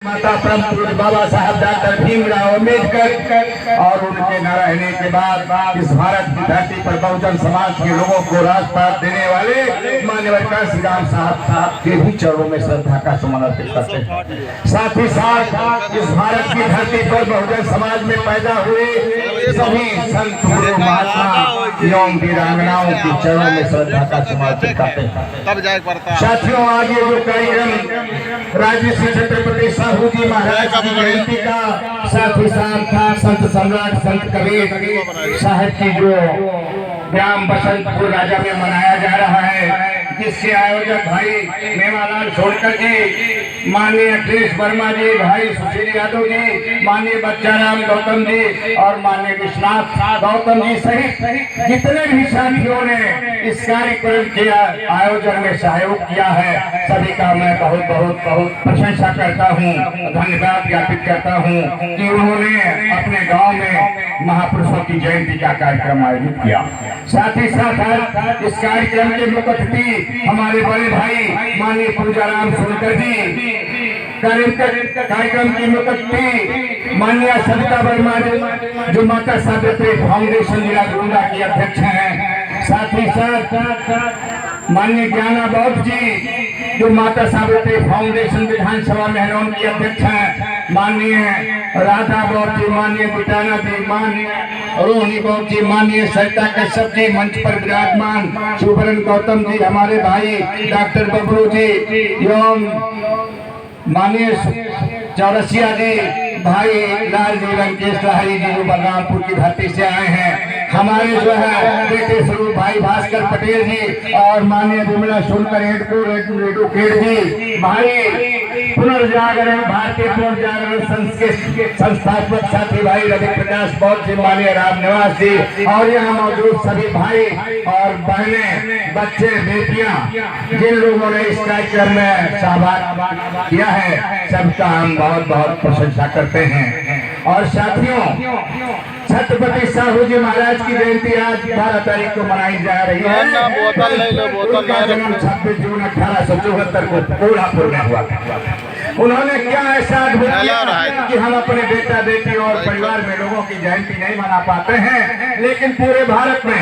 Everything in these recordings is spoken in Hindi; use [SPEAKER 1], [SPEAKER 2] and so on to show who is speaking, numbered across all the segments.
[SPEAKER 1] माता परम पूज्य बाबा साहब डॉक्टर भीमराव अम्बेडकर और उनके न रहने के बाद इस भारत की धरती पर बहुजन समाज के लोगों को राजपाट देने वाले माननीय श्री राम साहब के भी चरणों में श्रद्धा का सुमन अर्पित करते हैं। साथ ही साथ इस भारत की धरती पर बहुजन समाज में पैदा हुए सभी संत गुरु महात्मा एवं वीरांगनाओं के चरणों में श्रद्धा का सुमन अर्पित करते हैं। साथियों, आगे जो कार्यक्रम राज्य श्री छत्रपति साहू जी महाराज की जयंती का साथ ही साथ संत सम्राट संत कबीर साहब की जो ग्राम बसंतपुर राजा में मनाया जा रहा है, जिसके आयोजक भाई मेवालाल सोनकर जी, माननीय अखिलेश वर्मा जी, भाई सुशील यादव जी, माननीय बच्चाराम गौतम जी और माननीय विश्वनाथ गौतम जी सहित जितने भी साथियों ने इस कार्यक्रम के आयोजन में सहयोग किया है, सभी का मैं बहुत बहुत बहुत प्रशंसा करता हूँ, धन्यवाद ज्ञापित करता हूँ कि उन्होंने अपने गांव में महापुरुषों की जयंती का कार्यक्रम आयोजित किया। साथ ही साथ इस कार्यक्रम के मुख्य अतिथि हमारे बड़े भाई माननीय पूजाराम सोनकर जी, कार्यक्रम की मुख्य अतिथि माननीय सविता वर्मा जी जो माता सावित्री फाउंडेशन जिला गोंडा की अध्यक्ष हैं। साथ ही साथ माननीय ज्ञाना बौद्ध जी जो माता सावित्री फाउंडेशन विधानसभा महनौन की अध्यक्ष हैं। माननीय राधा बौद्ध जी, माननीय बिटाना जी, माननीय रोहिणी बौद्ध जी, माननीय सरिता कश्यप जी, मंच पर विराजमान सुबरन गौतम जी, हमारे भाई डॉक्टर बबलू जी एवं माननीय चौरसिया जी, भाई लाल जी रंकेश लाही जी जो बलरामपुर की धरती से आए हैं, हमारे जो है बेटे स्वरूप भाई भास्कर पटेल जी और माननीय विमला सोनकर रेडुकेट जी, भाई पुनर्जागरण भारतीय पुनर्जागरण संघ के संस्थापक साथी भाई रवि प्रकाश बौद्ध जी, माननीय राम निवास जी और यहाँ मौजूद सभी भाई और बहनें, बच्चे, बेटियां जिन लोगों ने इस कार्यक्रम में सहभाग किया है, सबका हम बहुत बहुत प्रशंसा करते हैं। और साथियों, छत्रपति साहू जी महाराज की जयंती आज 12 तारीख को मनाई जा रही है। उनका जन्म 26 जून 1874 को कोल्हापुर में हुआ था। उन्होंने क्या ऐसा अद्भुत किया कि हम अपने बेटा बेटी और परिवार में लोगों की जयंती नहीं मना पाते हैं, लेकिन पूरे भारत में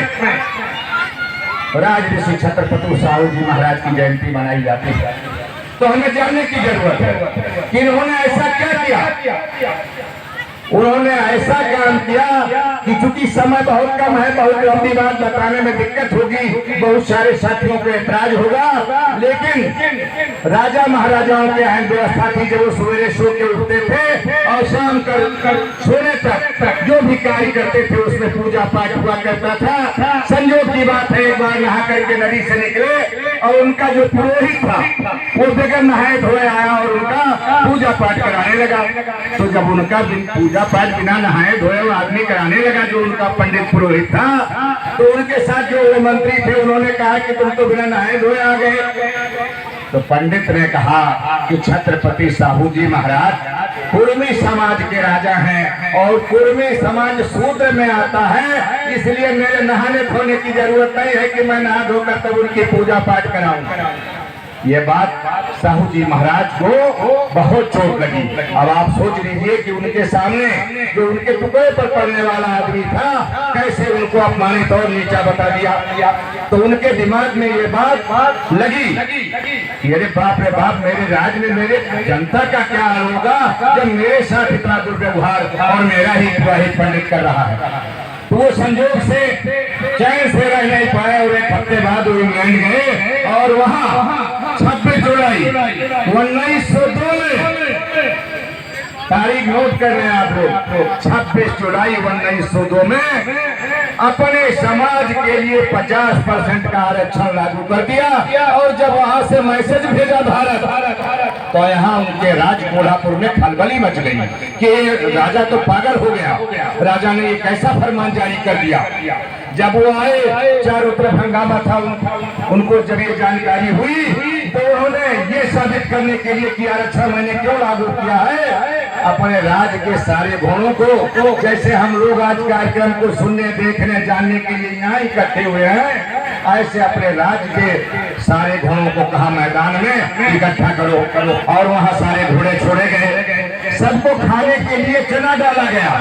[SPEAKER 1] राजऋषि छत्रपति साहू जी महाराज की जयंती मनाई जाती है। तो हमें जानने की जरूरत है कि इन्होंने ऐसा क्या किया। उन्होंने ऐसा काम किया कि चूंकि समय बहुत कम है, बहुत लंबी बात बताने में दिक्कत होगी, बहुत सारे साथियों को ऐतराज होगा, लेकिन राजा महाराजाओं के अहम व्यवस्था थी। जब वो सवेरे सो के उठते थे और शाम कर सोने तक जो भी कार्य करते थे उसमें पूजा पाठ हुआ करता था। संयोग की बात है, एक बार नहा करके नदी से निकले और उनका जो पुरोहित था वो बगैर नहाए धोए आया और उनका पूजा पाठ कराने लगा। तो जब उनका पूजा पाठ बिना नहाए धोए वो आदमी कराने लगा, जो उनका पंडित पुरोहित था, तो उनके साथ जो वो मंत्री थे उन्होंने कहा कि तुम तो बिना नहाए धोए आ गए। तो पंडित ने कहा कि छत्रपति साहू जी महाराज कुर्मी समाज के राजा हैं और कुर्मी समाज शूद्र में आता है, इसलिए मेरे नहाने धोने की जरूरत नहीं है कि मैं नहा धोकर तब उनकी पूजा पाठ कराऊं। ये बात साहू जी महाराज को बहुत चोट लगी। अब आप सोच लीजिए कि उनके सामने जो उनके टुकड़े पर पड़ने वाला आदमी था, कैसे उनको अपमानित और नीचा बता दिया। तो उनके दिमाग में ये बात लगी कि अरे बाप रे बाप, मेरे राज में मेरे जनता का क्या हाल होगा जब मेरे साथ इतना दुर्व्यवहार और मेरा ही पुरोहित पंडित कर रहा है। तो वो संयोग से चैन से रह नहीं पाया और एक हफ्ते बाद वो इंग्लैंड गए और वहाँ 26 जुलाई 1902 में, तारीख नोट कर रहे हैं आप लोग, 26 जुलाई 1902 में अपने समाज के लिए 50% का आरक्षण लागू कर दिया। और जब वहां से मैसेज भेजा भारत, तो यहाँ उनके राज कोल्हापुर में खलबली मच गई कि राजा तो पागल हो गया, राजा ने एक ऐसा फरमान जारी कर दिया। जब वो आए, चारों तरफ हंगामा था, उनको जब ये जानकारी हुई तो उन्होंने ये साबित करने के लिए कि आरक्षण मैंने क्यों लागू किया है, अपने राज्य के सारे घोड़ों को, जैसे हम लोग आज कार्यक्रम को सुनने, देखने, जानने के लिए यहाँ इकट्ठे हुए हैं, ऐसे अपने राज्य के सारे घोड़ों को कहा मैदान में इकट्ठा करो और वहाँ सारे घोड़े छोड़े गए। सबको खाने के लिए चना डाला गया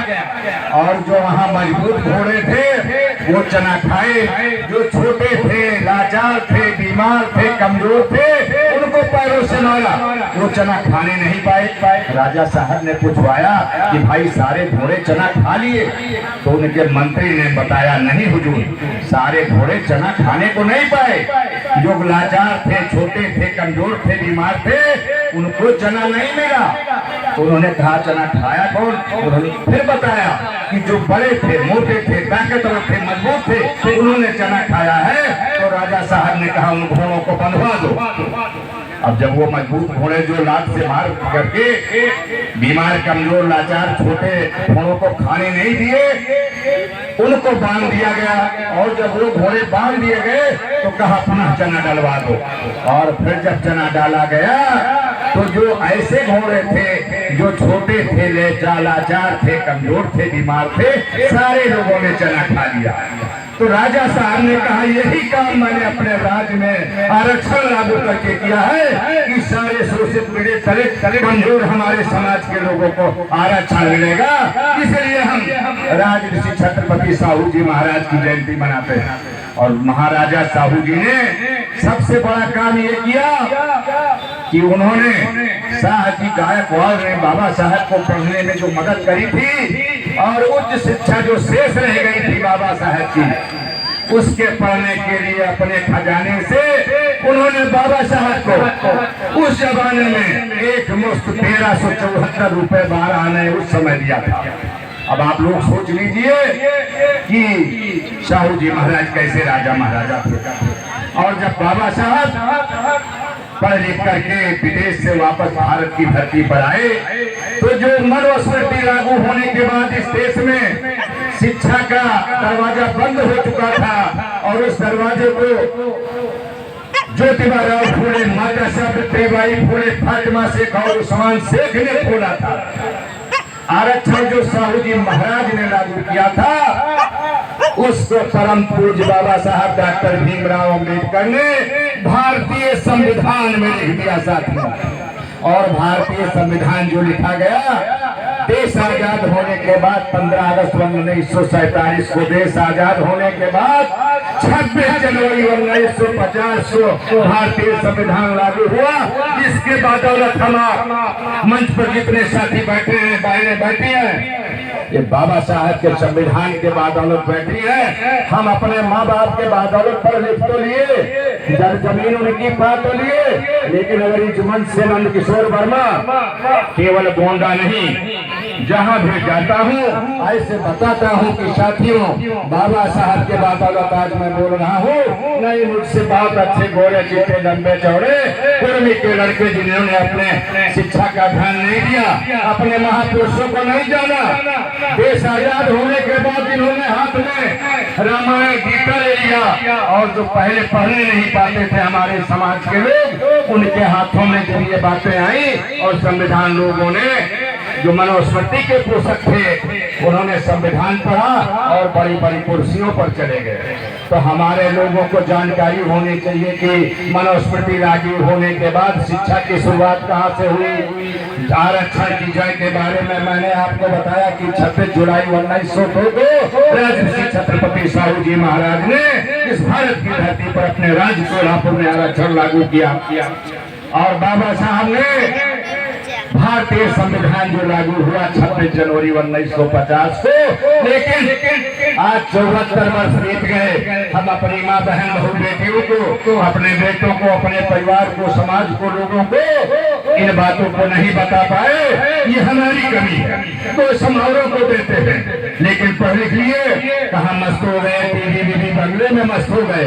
[SPEAKER 1] और जो वहाँ मजबूत घोड़े थे वो चना खाए, जो छोटे थे, लाचार थे, बीमार थे, कमजोर थे, उनको पैरों से मारा, वो चना खाने नहीं पाए। राजा साहब ने पूछवाया कि भाई सारे घोड़े चना खा लिए? तो उनके मंत्री ने बताया नहीं हुजूर, सारे घोड़े चना खाने को नहीं पाए, जो लाचार थे, छोटे थे, कमजोर थे, बीमार थे, उनको चना नहीं मिला। तो उन्होंने कहा चना खाया कौन? उन्होंने फिर बताया कि जो बड़े थे, मोटे थे, ताकतवर थे, मजबूत थे, उन्होंने चना खाया है। तो राजा साहब ने कहा उन घोड़ों को बंधवा दो। अब जब वो मजबूत घोड़े जो लात से मार करके बीमार, कमजोर, लाचार, छोटे घोड़ों को खाने नहीं दिए, उनको बांध दिया गया। और जब वो घोड़े बांध दिए गए तो कहा पुनः चना डलवा दो। और फिर जब चना डाला गया तो जो ऐसे घोड़े थे जो छोटे थे, लाचार थे, कमजोर थे, बीमार थे, सारे लोगों ने चना खा लिया। तो राजा साहब ने कहा यही काम मैंने अपने राज्य में आरक्षण लागू करके किया है कि सारे शोषित पीड़ित दलित कमजोर हमारे समाज के लोगों को आरक्षण मिलेगा। इसलिए हम राजऋषि छत्रपति साहू जी महाराज की जयंती मनाते हैं। और महाराजा साहू जी ने सबसे बड़ा काम ये किया कि उन्होंने शाह जी गायकवाड़ ने बाबा साहब को पढ़ने में जो मदद करी थी और उच्च शिक्षा जो शेष रह गई थी बाबा साहब की, उसके पढ़ने के लिए अपने खजाने से उन्होंने बाबा साहब को उस जमाने में एक मुश्त 1374 रुपए 12 आने उस समय दिया था। अब आप लोग सोच लीजिए कि साहू जी महाराज कैसे राजा महाराजा थे। और जब बाबा साहब पढ़ लिख करके विदेश से वापस भारत की धरती पर आए तो जो मनुस्मृति लागू होने के बाद इस देश में शिक्षा का दरवाजा बंद हो चुका था और उस दरवाजे को ज्योतिबा फूले, माता सावित्रीबाई फूले, फातिमा शेख और उस्मान शेख ने खोला था। आरक्षण जो साहू जी महाराज ने लागू किया था उसको परम पूज्य बाबा साहब डॉक्टर भीमराव अम्बेडकर ने भारतीय संविधान में लिख दिया साथियों। और भारतीय संविधान जो लिखा गया, देश आजाद होने के बाद 15 अगस्त 1947 को देश आजाद होने के बाद 26 जनवरी 1950 को भारतीय संविधान लागू हुआ, जिसके बदौलत हम मंच पर जितने साथी बैठे हैं, बहनें बैठी हैं, ये बाबा साहब के संविधान के बदौलत बैठी है। हम अपने माँ बाप के बदौलत पर लिख तो लिए, जमीन उनकी पा तो लिए, लेकिन अगर इस मंच से नंद किशोर वर्मा केवल गोंडा नहीं, जहाँ भी जाता हूँ ऐसे बताता हूँ कि साथियों बाबा साहब के बदौलत आज मैं बोल रहा हूँ। नहीं, मुझसे बहुत अच्छे गोरे चिट्टे लंबे चौड़े कुर्मी के लड़के जिन्होंने अपने शिक्षा का ध्यान नहीं दिया, अपने महापुरुषों को नहीं जाना, देश आजाद होने के बाद जिन्होंने हाथ में रामायण गीता ले लिया और जो पहले पढ़ने नहीं पाते थे हमारे समाज के लोग, उनके हाथों में जब ये बातें आई और संविधान लोगों ने जो मनुस्मृति के पोषक थे उन्होंने संविधान पढ़ा और बड़ी बड़ी कुर्सियों पर चले गए। तो हमारे लोगों को जानकारी होनी चाहिए कि मनुस्मृति लागू होने के बाद शिक्षा की शुरुआत कहाँ से हुई। आरक्षण की जय के बारे में मैंने आपको बताया कि 26 जुलाई 1902 को राजऋषि छत्रपति साहू जी महाराज ने इस भारत की धरती पर अपने राज्य सोलापुर में आरक्षण लागू किया। और बाबा साहब ने भारतीय संविधान जो लागू हुआ 26 जनवरी 1950 को, लेकिन आज 74 वर्ष बीत गए। हम अपनी माँ बहन बहू बेटियों को, अपने बेटों को, अपने परिवार को, समाज को, लोगों को इन बातों को नहीं बता पाए। ये हमारी कमी है। तो समारोह को देते हैं लेकिन पढ़ लिख लिए कहाँ मस्त हो गए, टीवी बीवी बंगले में मस्त हो गए,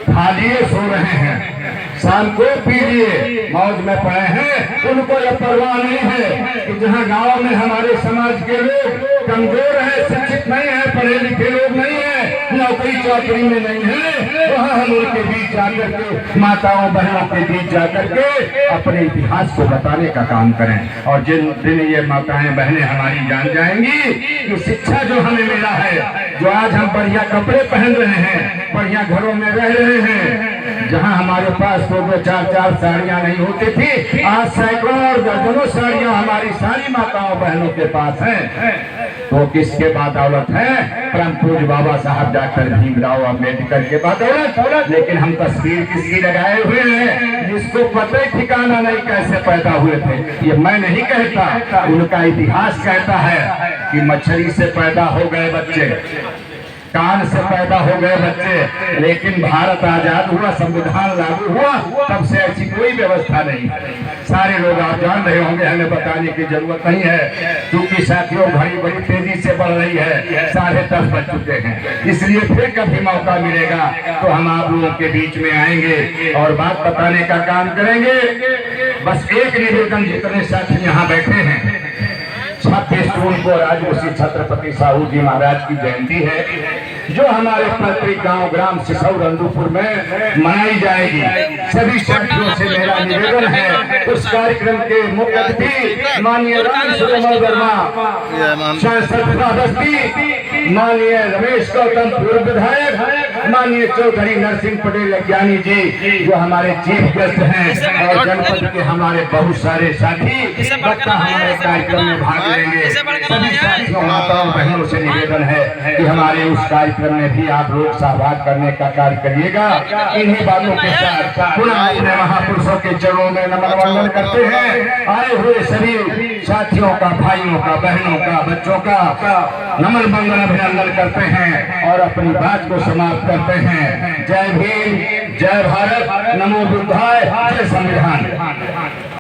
[SPEAKER 1] खा लिए सो रहे हैं, शाम को पी लिए मौज में पड़े हैं। उनको यह परवाह नहीं है कि जहाँ गांव में हमारे समाज के लोग कमजोर हैं, शिक्षित नहीं है, पढ़े लिखे लोग नहीं है, नौकरी चाकरी में नहीं है, वहाँ हम उनके बीच जाकर के, माताओं बहनों के बीच जाकर के अपने इतिहास को बताने का काम करें। और जिन दिन ये माताएं बहनें हमारी जान जाएंगी कि शिक्षा जो हमें मिला है, जो आज हम बढ़िया कपड़े पहन रहे हैं, बढ़िया घरों में रह रहे हैं, जहां हमारे पास दो चार साड़ियां नहीं होती थी, आज सैकड़ों और दर्जनों साड़ियां हमारी सारी माताओं बहनों के पास हैं। तो किसके बदौलत है? परम पूज्य बाबा साहब डॉक्टर भीमराव अम्बेडकर के बदौलत। लेकिन हम तस्वीर किसकी लगाए हुए हैं, जिसको पता ही ठिकाना नहीं कैसे पैदा हुए थे। ये मैं नहीं कहता, उनका इतिहास कहता है कि मछली से पैदा हो गए बच्चे, कान से पैदा हो गए बच्चे। लेकिन भारत आजाद हुआ, संविधान लागू हुआ, तब से ऐसी कोई व्यवस्था नहीं। सारे लोग आप जान रहे होंगे, हमें बताने की जरूरत नहीं है, क्योंकि साथियों घड़ी बड़ी तेजी से बढ़ रही है, 10:30 बज चुके हैं। इसलिए फिर कभी मौका मिलेगा तो हम आप लोगों के बीच में आएंगे और बात बताने का काम करेंगे। बस एक निवेदन, जितने साथी यहाँ बैठे हैं, 26 जून को राजऋषि छत्रपति साहू जी महाराज की जयंती है, जो हमारे पैतृक गांव ग्राम सिसौर रंदूपुर में मनाई जाएगी। सभी साथियों से मेरा निवेदन है, उस कार्यक्रम के मुख्य अतिथि माननीय राम सुरमल वर्मा, माननीय रमेश गौतम पूर्व विधायक, माननीय चौधरी नरसिंह पटेल अज्ञानी जी जो हमारे चीफ गेस्ट हैं, और जनपद के हमारे बहुत सारे साथी वक्ता हमारे कार्यक्रम में भाग लेंगे। सभी साथियों माताओं बहनों से निवेदन है कि हमारे उस कार्यक्रम में भी आप लोग सहभाग करने का कार्य करिएगा। इन्हीं बातों के साथ पुनः अपने महापुरुषों के चरणों में नमन वंदन करते हैं। आए हुए सभी साथियों का, भाइयों का, बहनों का, बच्चों का नमन वंदन अभिनंदन करते हैं और अपनी बात को समाप्त करते हैं। जय भीम, जय भारत, नमो बुद्धाय, जय संविधान।